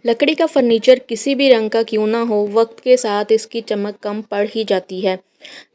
लकड़ी का फर्नीचर किसी भी रंग का क्यों ना हो, वक्त के साथ इसकी चमक कम पड़ ही जाती है।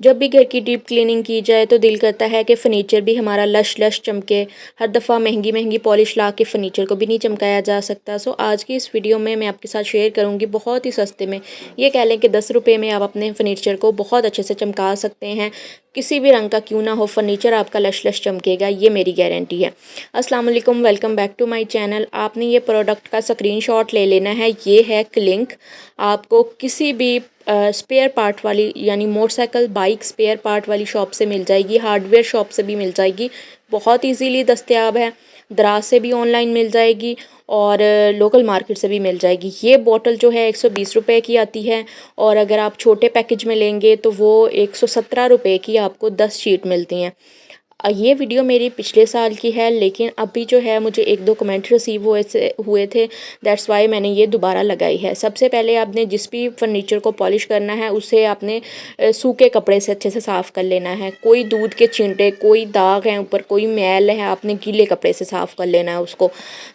जब भी घर की डीप क्लीनिंग की जाए तो दिल करता है कि फर्नीचर भी हमारा लश लश चमके। हर दफ़ा महंगी महंगी पॉलिश ला के फर्नीचर को भी नहीं चमकाया जा सकता। सो आज की इस वीडियो में मैं आपके साथ शेयर करूंगी बहुत ही सस्ते में, ये कह लें कि 10 रुपये में आप अपने फर्नीचर को बहुत अच्छे से चमका सकते हैं। किसी भी रंग का क्यों ना हो, फर्नीचर आपका लश लश चमकेगा, ये मेरी गारंटी है। अस्सलाम वालेकुम, welcome back to my channel. आपने ये प्रोडक्ट का स्क्रीनशॉट ले लेना है। ये है क्लिंक। आपको किसी भी स्पेयर पार्ट वाली यानी मोटरसाइकिल बाइक स्पेयर पार्ट वाली शॉप से मिल जाएगी, हार्डवेयर शॉप से भी मिल जाएगी। बहुत इजीली दस्तयाब है। दराज से भी ऑनलाइन मिल जाएगी और लोकल मार्केट से भी मिल जाएगी। ये बोतल जो है 120 रुपए की आती है और अगर आप छोटे पैकेज में लेंगे तो वो 117 रुपए की आपको 10 शीट मिलती हैं। ये वीडियो मेरी पिछले साल की है, लेकिन अभी जो है मुझे एक दो कमेंट रिसीव हुए थे। दैट्स वाई मैंने ये दोबारा लगाई है। सबसे पहले आपने जिस भी फर्नीचर को पॉलिश करना है उसे आपने सूखे कपड़े से अच्छे से साफ़ कर लेना है। कोई दूध के छींटे, कोई दाग हैं ऊपर, कोई मैल है, आपने गीले कपड़े से साफ़ कर लेना है उसको।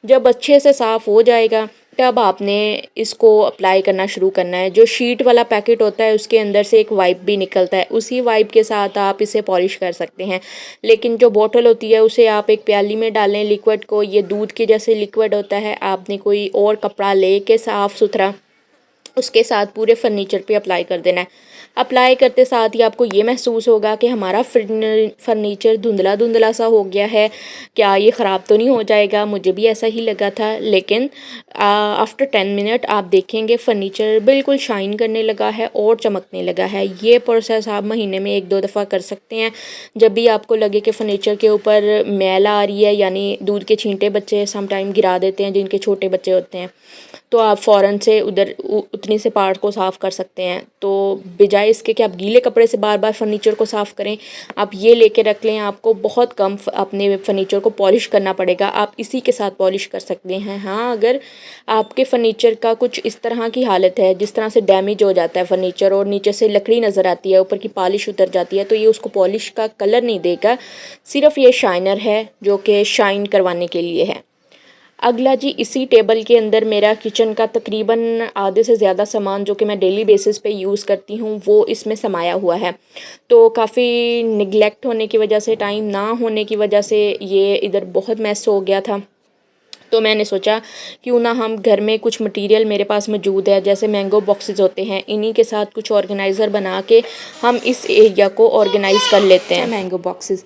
जब अच्छे से साफ़ हो जाएगा तब आपने इसको अप्लाई करना शुरू करना है। जो शीट वाला पैकेट होता है उसके अंदर से एक वाइप भी निकलता है, उसी वाइप के साथ आप इसे पॉलिश कर सकते हैं। लेकिन जो बोतल होती है उसे आप एक प्याली में डालें लिक्विड को। ये दूध के जैसे लिक्विड होता है। आपने कोई और कपड़ा ले के साफ़ सुथरा उसके साथ पूरे फर्नीचर पे अप्लाई कर देना है। अप्लाई करते साथ ही आपको ये महसूस होगा कि हमारा फर्नीचर धुंधला धुंधला सा हो गया है। क्या ये ख़राब तो नहीं हो जाएगा? मुझे भी ऐसा ही लगा था, लेकिन आफ्टर 10 मिनट आप देखेंगे फ़र्नीचर बिल्कुल शाइन करने लगा है और चमकने लगा है। ये प्रोसेस आप महीने में 1-2 दफ़ा कर सकते हैं। जब भी आपको लगे कि फ़र्नीचर के ऊपर मैल आ रही है, यानी दूध के छींटे बच्चे समटाइम गिरा देते हैं जिनके छोटे बच्चे होते हैं, तो आप फ़ौरन से उधर उतनी से पार्ट को साफ़ कर सकते हैं। तो बजाय इसके कि आप गीले कपड़े से बार बार फर्नीचर को साफ़ करें, आप ये लेके रख लें। आपको बहुत कम अपने फर्नीचर को पॉलिश करना पड़ेगा। आप इसी के साथ पॉलिश कर सकते हैं। हाँ, अगर आपके फर्नीचर का कुछ इस तरह की हालत है, जिस तरह से डैमेज हो जाता है फर्नीचर और नीचे से लकड़ी नज़र आती है, ऊपर की पॉलिश उतर जाती है, तो ये उसको पॉलिश का कलर नहीं देगा। सिर्फ ये शाइनर है जो कि शाइन करवाने के लिए है। अगला जी, इसी टेबल के अंदर मेरा किचन का तकरीबन आधे से ज़्यादा सामान जो कि मैं डेली बेसिस पे यूज़ करती हूँ वो इसमें समाया हुआ है। तो काफ़ी निगलेक्ट होने की वजह से, टाइम ना होने की वजह से ये इधर बहुत मैस हो गया था। तो मैंने सोचा क्यों ना हम घर में कुछ मटेरियल मेरे पास मौजूद है, जैसे मैंगो बॉक्सेस होते हैं, इन्हीं के साथ कुछ ऑर्गेनाइज़र बना के हम इस एरिया को ऑर्गेनाइज़ कर लेते हैं। मैंगो बॉक्सेस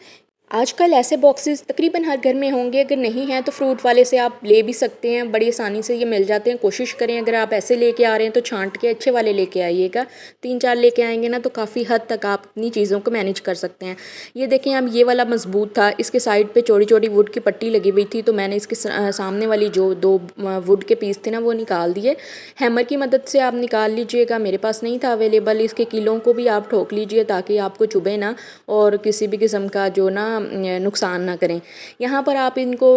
आजकल ऐसे बॉक्सेस तकरीबन हर घर में होंगे। अगर नहीं हैं तो फ्रूट वाले से आप ले भी सकते हैं, बड़ी आसानी से ये मिल जाते हैं। कोशिश करें अगर आप ऐसे लेके आ रहे हैं तो छांट के अच्छे वाले लेके आइएगा। 3-4 लेके आएंगे ना तो काफ़ी हद तक आप अपनी चीज़ों को मैनेज कर सकते हैं। ये देखें, अब ये वाला मजबूत था, इसके साइड पे चौड़ी चौड़ी वुड की पट्टी लगी हुई थी, तो मैंने इसके सामने वाली जो 2 वुड के पीस थे ना वो निकाल दिए। हैमर की मदद से आप निकाल लीजिएगा, मेरे पास नहीं था अवेलेबल। इसके कीलों को भी आप ठोक लीजिए ताकि आपको चुभे ना और किसी भी किस्म का जो ना नुकसान ना करें। यहाँ पर आप इनको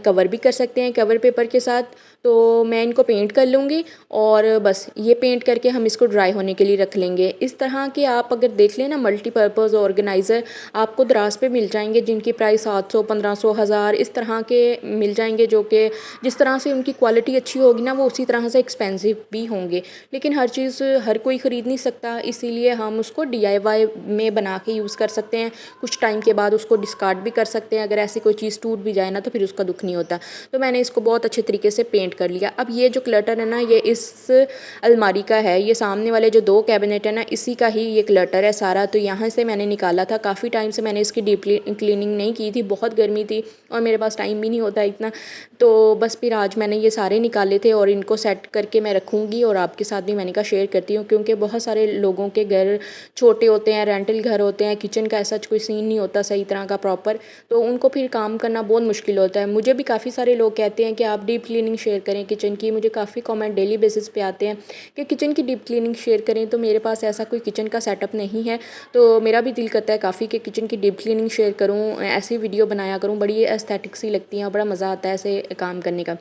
कवर भी कर सकते हैं कवर पेपर के साथ। तो मैं इनको पेंट कर लूँगी और बस ये पेंट करके हम इसको ड्राई होने के लिए रख लेंगे। इस तरह के आप अगर देख लें ना मल्टीपर्पज़ ऑर्गेनाइज़र आपको दराज पे मिल जाएंगे, जिनकी प्राइस 700, 1500, 1000 इस तरह के मिल जाएंगे, जो कि जिस तरह से उनकी क्वालिटी अच्छी होगी ना वो उसी तरह से एक्सपेंसिव भी होंगे। लेकिन हर चीज़ हर कोई ख़रीद नहीं सकता, इसीलिए हम उसको DIY में बना के यूज़ कर सकते हैं। कुछ टाइम के बाद उसको डिस्कार्ड भी कर सकते हैं। अगर ऐसी कोई चीज़ टूट भी जाए ना तो फिर उसका दुख नहीं होता। तो मैंने इसको बहुत अच्छे तरीके से पेंट कर लिया। अब ये जो क्लटर है ना ये इस अलमारी का है, ये सामने वाले जो 2 कैबिनेट है ना इसी का ही ये क्लटर है सारा। तो यहाँ से मैंने निकाला था, काफ़ी टाइम से मैंने इसकी डीप क्लीनिंग नहीं की थी, बहुत गर्मी थी और मेरे पास टाइम भी नहीं होता इतना। तो बस फिर आज मैंने ये सारे निकाले थे और इनको सेट करके मैं रखूँगी और आपके साथ भी मैंने कहा शेयर करती हूँ, क्योंकि बहुत सारे लोगों के घर छोटे होते हैं, रेंटल घर होते हैं, किचन का ऐसा कोई सीन नहीं होता सही तरह का प्रॉपर, तो उनको फिर काम करना बहुत मुश्किल होता है। मुझे भी काफ़ी सारे लोग कहते हैं कि आप डीप क्लीनिंग शेयर करें किचन की। मुझे काफ़ी कमेंट डेली बेसिस पे आते हैं कि किचन की डीप क्लीनिंग शेयर करें, तो मेरे पास ऐसा कोई किचन का सेटअप नहीं है। तो मेरा भी दिल करता है काफ़ी कि किचन की डीप क्लीनिंग शेयर करूँ, ऐसी वीडियो बनाया करूँ, बड़ी एस्थेटिक सी लगती है और बड़ा मज़ा आता है ऐसे काम करने का।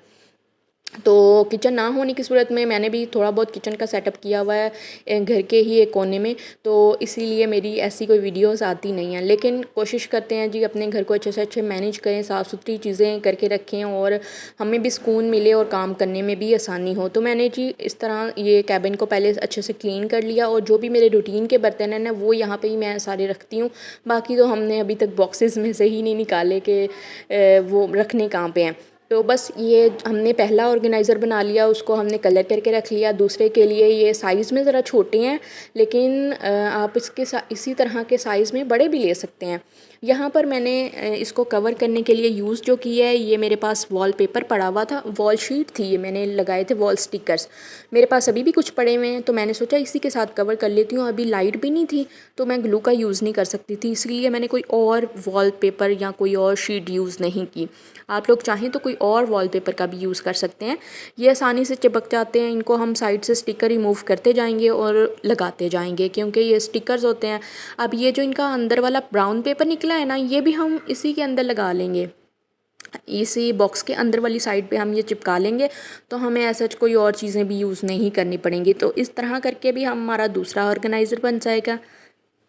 तो किचन ना होने की सूरत में मैंने भी थोड़ा बहुत किचन का सेटअप किया हुआ है घर के ही एक कोने में, तो इसीलिए मेरी ऐसी कोई वीडियोस आती नहीं हैं। लेकिन कोशिश करते हैं जी अपने घर को अच्छे से अच्छे मैनेज करें, साफ़ सुथरी चीज़ें करके रखें और हमें भी सुकून मिले और काम करने में भी आसानी हो। तो मैंने जी इस तरह ये कैबिन को पहले अच्छे से क्लीन कर लिया और जो भी मेरे रूटीन के बर्तन हैं ना वो यहाँ पे ही मैं सारे रखती हूँ। बाकी तो हमने अभी तक बॉक्सेस में से ही नहीं निकाले कि वो रखने कहाँ पे हैं। तो बस ये हमने पहला ऑर्गेनाइज़र बना लिया, उसको हमने कलर करके रख लिया। दूसरे के लिए ये साइज़ में ज़रा छोटे हैं, लेकिन आप इसके इसी तरह के साइज़ में बड़े भी ले सकते हैं। यहाँ पर मैंने इसको कवर करने के लिए यूज़ जो की है, ये मेरे पास वॉलपेपर पड़ा हुआ था, वॉल शीट थी, ये मैंने लगाए थे वॉल स्टिकर्स। मेरे पास अभी भी कुछ पड़े हुए हैं, तो मैंने सोचा इसी के साथ कवर कर लेती हूँ। अभी लाइट भी नहीं थी तो मैं ग्लू का यूज़ नहीं कर सकती थी, इसलिए मैंने कोई और वॉलपेपर या कोई और शीट यूज़ नहीं की। आप लोग चाहें तो कोई और वॉलपेपर का भी यूज़ कर सकते हैं। ये आसानी से चिपक जाते हैं, इनको हम साइड से स्टिकर रिमूव करते जाएंगे और लगाते जाएंगे क्योंकि ये स्टिकर्स होते हैं। अब ये जो इनका अंदर वाला ब्राउन पेपर निकला है ना, ये भी हम इसी के अंदर लगा लेंगे, इसी बॉक्स के अंदर वाली साइड पे हम ये चिपका लेंगे, तो हमें ऐसा कोई और चीज़ें भी यूज़ नहीं करनी पड़ेंगी। तो इस तरह करके भी हमारा दूसरा ऑर्गेनाइज़र बन जाएगा।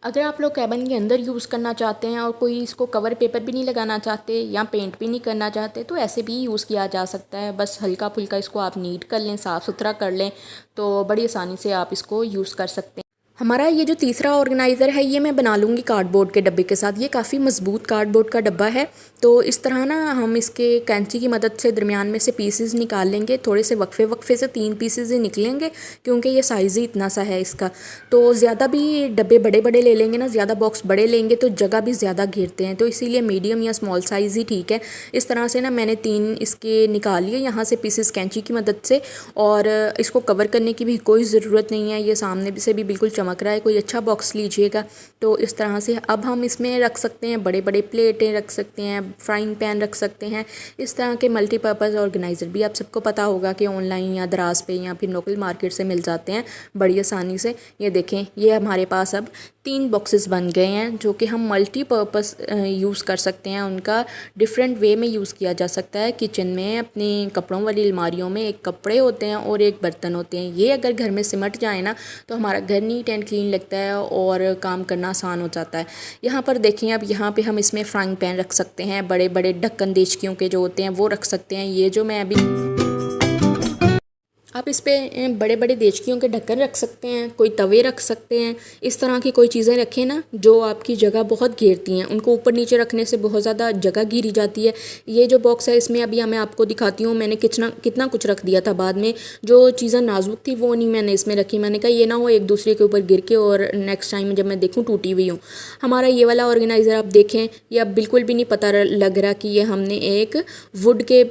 अगर आप लोग कैबिन के अंदर यूज़ करना चाहते हैं और कोई इसको कवर पेपर भी नहीं लगाना चाहते या पेंट भी नहीं करना चाहते, तो ऐसे भी यूज़ किया जा सकता है। बस हल्का फुल्का इसको आप नीट कर लें, साफ़ सुथरा कर लें, तो बड़ी आसानी से आप इसको यूज़ कर सकते हैं। हमारा ये जो तीसरा ऑर्गेनाइज़र है, ये मैं बना लूँगी कार्डबोर्ड के डब्बे के साथ। ये काफ़ी मज़बूत कार्डबोर्ड का डब्बा है, तो इस तरह ना हम इसके कैंची की मदद से दरमियान में से पीसेस निकाल लेंगे। थोड़े से वक्फे से 3 पीसेस ही निकलेंगे क्योंकि ये साइज़ ही इतना सा है इसका। तो ज़्यादा भी डब्बे बड़े बड़े ले लेंगे ना, ज़्यादा बॉक्स बड़े लेंगे तो जगह भी ज़्यादा घेरते हैं, तो इसीलिए मीडियम या स्मॉल साइज़ ही ठीक है। इस तरह से ना मैंने 3 इसके निकाल लिए यहाँ से पीसेस कैंची की मदद से, और इसको कवर करने की भी कोई ज़रूरत नहीं है। ये सामने से भी बिल्कुल चमक रहा है। कोई अच्छा बॉक्स लीजिएगा। तो इस तरह से अब हम इसमें रख सकते हैं बड़े बड़े प्लेटें रख सकते हैं, फ्राइंग पैन रख सकते हैं। इस तरह के मल्टीपर्पज़ ऑर्गेनाइज़र भी आप सबको पता होगा कि ऑनलाइन या दराज पे या फिर लोकल मार्केट से मिल जाते हैं बड़ी आसानी से। ये देखें, ये हमारे पास अब 3 बॉक्सेस बन गए हैं जो कि हम मल्टीपर्पज़ यूज़ कर सकते हैं। उनका डिफरेंट वे में यूज़ किया जा सकता है। किचन में अपने कपड़ों वाली अलमारियों में एक कपड़े होते हैं और एक बर्तन होते हैं। ये अगर घर में सिमट जाए ना तो हमारा घर नीट एंड क्लीन लगता है और काम करना आसान हो जाता है। यहाँ पर देखें, अब यहाँ पे हम इसमें फ्राइंग पैन रख सकते हैं, बड़े बड़े ढक्कन देचकियों के जो होते हैं वो रख सकते हैं। ये जो मैं अभी आप इस पे बड़े बड़े देचकियों के ढक्कन रख सकते हैं, कोई तवे रख सकते हैं। इस तरह की कोई चीज़ें रखें ना जो आपकी जगह बहुत घेरती हैं, उनको ऊपर नीचे रखने से बहुत ज़्यादा जगह घिरी जाती है। ये जो बॉक्स है इसमें अभी मैं आपको दिखाती हूँ, मैंने कितना कुछ रख दिया था। बाद में जो चीज़ें नाजुक थी वो नहीं मैंने इसमें रखी। मैंने कहा ये ना हो एक दूसरे के ऊपर गिर के और नेक्स्ट टाइम जब मैं देखूँ टूटी हुई हूँ। हमारा ये वाला ऑर्गेनाइज़र आप देखें, ये अब बिल्कुल भी नहीं पता लग रहा कि ये हमने एक वुड के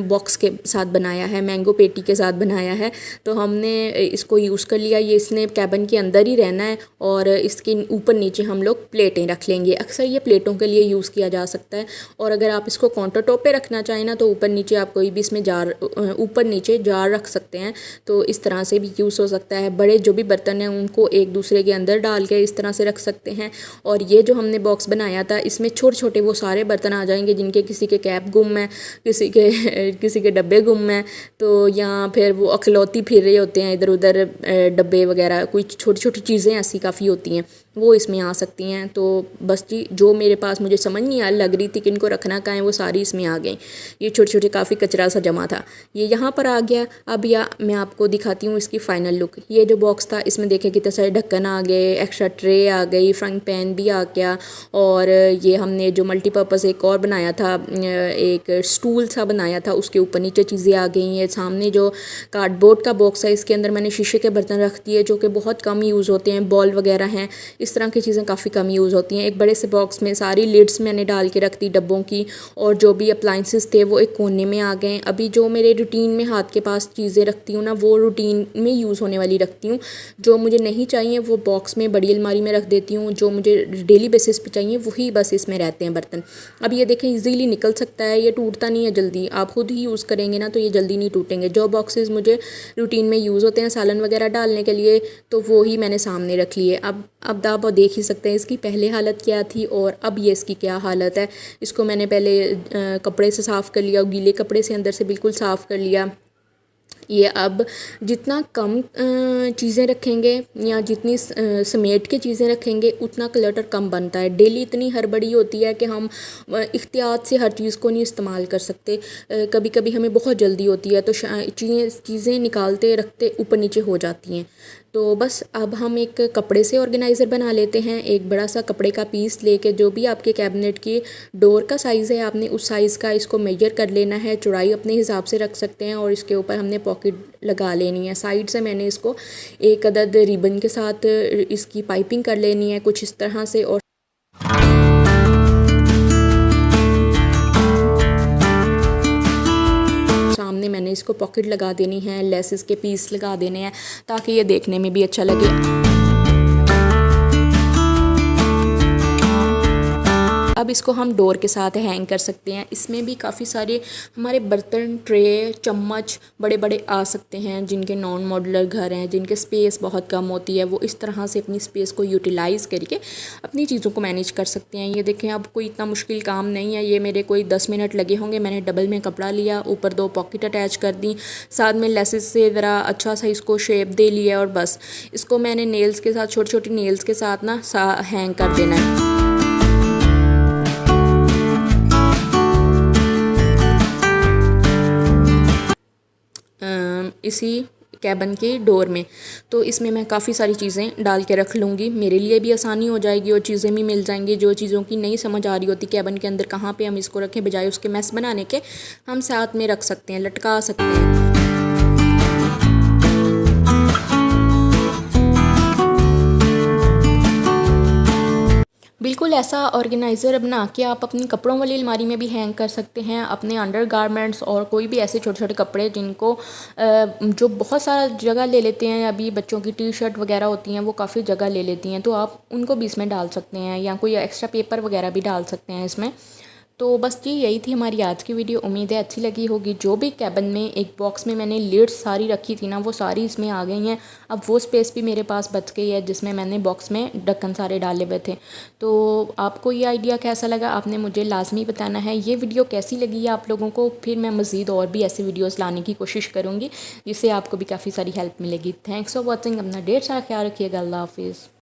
बॉक्स के साथ बनाया है, मैंगो पेटी के साथ बनाया है। तो हमने इसको यूज़ कर लिया। ये इसने कैबिन के अंदर ही रहना है और इसके ऊपर नीचे हम लोग प्लेटें रख लेंगे। अक्सर ये प्लेटों के लिए यूज़ किया जा सकता है। और अगर आप इसको काउंटर टॉप पे रखना चाहें ना तो ऊपर नीचे आप कोई भी इसमें जार ऊपर नीचे जार रख सकते हैं, तो इस तरह से भी यूज़ हो सकता है। बड़े जो भी बर्तन हैं उनको एक दूसरे के अंदर डाल के इस तरह से रख सकते हैं। और ये जो हमने बॉक्स बनाया था इसमें छोटे छोटे वो सारे बर्तन आ जाएंगे जिनके किसी के कैप गुम है, किसी के डब्बे गुम हैं, तो या फिर वो अखलौती फिर रहे होते हैं इधर उधर, डब्बे वगैरह, कोई छोटी छोटी चीज़ें ऐसी काफ़ी होती हैं वो इसमें आ सकती हैं। तो बस जी जो मेरे पास मुझे समझ नहीं आ लग रही थी कि इनको रखना कहाँ है, वो सारी इसमें आ गई। ये छोटे छोटे काफ़ी कचरा सा जमा था, ये यहाँ पर आ गया। अब मैं आपको दिखाती हूँ इसकी फ़ाइनल लुक। ये जो बॉक्स था इसमें देखे कितने सारे ढक्कन आ गए, एक्स्ट्रा ट्रे आ गई, फ्राइंग पैन भी आ गया। और ये हमने जो मल्टीपर्पज़ एक और बनाया था, एक स्टूल सा बनाया था, उसके ऊपर नीचे चीज़ें आ गई हैं। सामने जो कार्डबोर्ड का बॉक्स है इसके अंदर मैंने शीशे के बर्तन रख दिए जो कि बहुत कम यूज़ होते हैं, बॉल वगैरह हैं, इस तरह की चीज़ें काफ़ी कम यूज़ होती हैं। एक बड़े से बॉक्स में सारी लिड्स मैंने डाल के रख दी डब्बों की, और जो भी अप्लाइंसेस थे वो एक कोने में आ गए। अभी जो मेरे रूटीन में हाथ के पास चीज़ें रखती हूँ ना वो रूटीन में यूज़ होने वाली रखती हूँ। जो मुझे नहीं चाहिए वो बॉक्स में बड़ी अलमारी में रख देती हूँ, जो मुझे डेली बेसिस पे चाहिए वही बस इसमें रहते हैं बर्तन। अब ये देखें ईजीली निकल सकता है, ये टूटता नहीं है जल्दी। आप खुद ही यूज़ करेंगे ना तो ये जल्दी नहीं टूटेंगे। जो बॉक्सेस मुझे रूटीन में यूज़ होते हैं सालन वगैरह डालने के लिए तो वो ही मैंने सामने रख लिए। अब आप देख ही सकते हैं इसकी पहले हालत क्या थी और अब ये इसकी क्या हालत है। इसको मैंने पहले कपड़े से साफ़ कर लिया, गीले कपड़े से अंदर से बिल्कुल साफ़ कर लिया। ये अब जितना कम चीज़ें रखेंगे या जितनी समेट के चीज़ें रखेंगे उतना क्लटर कम बनता है। डेली इतनी हड़बड़ी होती है कि हम एहतियात से हर चीज़ को नहीं इस्तेमाल कर सकते। कभी कभी हमें बहुत जल्दी होती है तो चीज़ें निकालते रखते ऊपर नीचे हो जाती हैं। तो बस अब हम एक कपड़े से ऑर्गेनाइज़र बना लेते हैं। एक बड़ा सा कपड़े का पीस लेके जो भी आपके कैबिनेट की डोर का साइज़ है आपने उस साइज़ का इसको मेजर कर लेना है। चौड़ाई अपने हिसाब से रख सकते हैं और इसके ऊपर हमने पॉकेट लगा लेनी है। साइड से मैंने इसको एक अदद रिबन के साथ इसकी पाइपिंग कर लेनी है कुछ इस तरह से। और सामने मैंने इसको पॉकेट लगा देनी है, लेसेस के पीस लगा देने हैं ताकि ये देखने में भी अच्छा लगे। अब इसको हम डोर के साथ हैंग कर सकते हैं। इसमें भी काफ़ी सारे हमारे बर्तन, ट्रे, चम्मच बड़े बड़े आ सकते हैं जिनके नॉन मॉड्यूलर घर हैं, जिनके स्पेस बहुत कम होती है। वो इस तरह से अपनी स्पेस को यूटिलाइज़ करके अपनी चीज़ों को मैनेज कर सकते हैं। ये देखें, अब कोई इतना मुश्किल काम नहीं है। ये मेरे कोई 10 मिनट लगे होंगे। मैंने डबल में कपड़ा लिया, ऊपर 2 पॉकेट अटैच कर दी, साथ में लेसेस से ज़रा अच्छा सा इसको शेप दे लिया और बस इसको मैंने नेल्स के साथ, छोटी छोटी नेल्स के साथ ना हैंग कर देना है इसी कैबिन के डोर में। तो इसमें मैं काफ़ी सारी चीज़ें डाल के रख लूँगी, मेरे लिए भी आसानी हो जाएगी और चीज़ें भी मिल जाएंगी। जो चीज़ों की नहीं समझ आ रही होती कैबिन के अंदर कहाँ पे हम इसको रखें, बजाय उसके मैस बनाने के हम साथ में रख सकते हैं, लटका सकते हैं। बिल्कुल ऐसा ऑर्गेनाइज़र बना के आप अपनी कपड़ों वाली अलमारी में भी हैंग कर सकते हैं। अपने अंडर गारमेंट्स और कोई भी ऐसे छोटे छोटे कपड़े जिनको जो बहुत सारा जगह ले लेते हैं, अभी बच्चों की टी शर्ट वगैरह होती हैं वो काफ़ी जगह ले लेती हैं, तो आप उनको भी इसमें डाल सकते हैं या कोई एक्स्ट्रा पेपर वगैरह भी डाल सकते हैं इसमें। तो बस जी यही थी हमारी आज की वीडियो, उम्मीद है अच्छी लगी होगी। जो भी कैबिन में एक बॉक्स में मैंने लिड्स सारी रखी थी ना वो सारी इसमें आ गई हैं। अब वो स्पेस भी मेरे पास बच गई है जिसमें मैंने बॉक्स में ढक्कन सारे डाले हुए थे। तो आपको ये आइडिया कैसा लगा आपने मुझे लाजमी बताना है। ये वीडियो कैसी लगी है आप लोगों को, फिर मैं मज़ीद और भी ऐसी वीडियोज़ लाने की कोशिश करूँगी जिससे आपको भी काफ़ी सारी हेल्प मिलेगी। Thanks for watching. अपना ढेर सारा ख्याल रखिएगा। अल्लाह हाफिज़।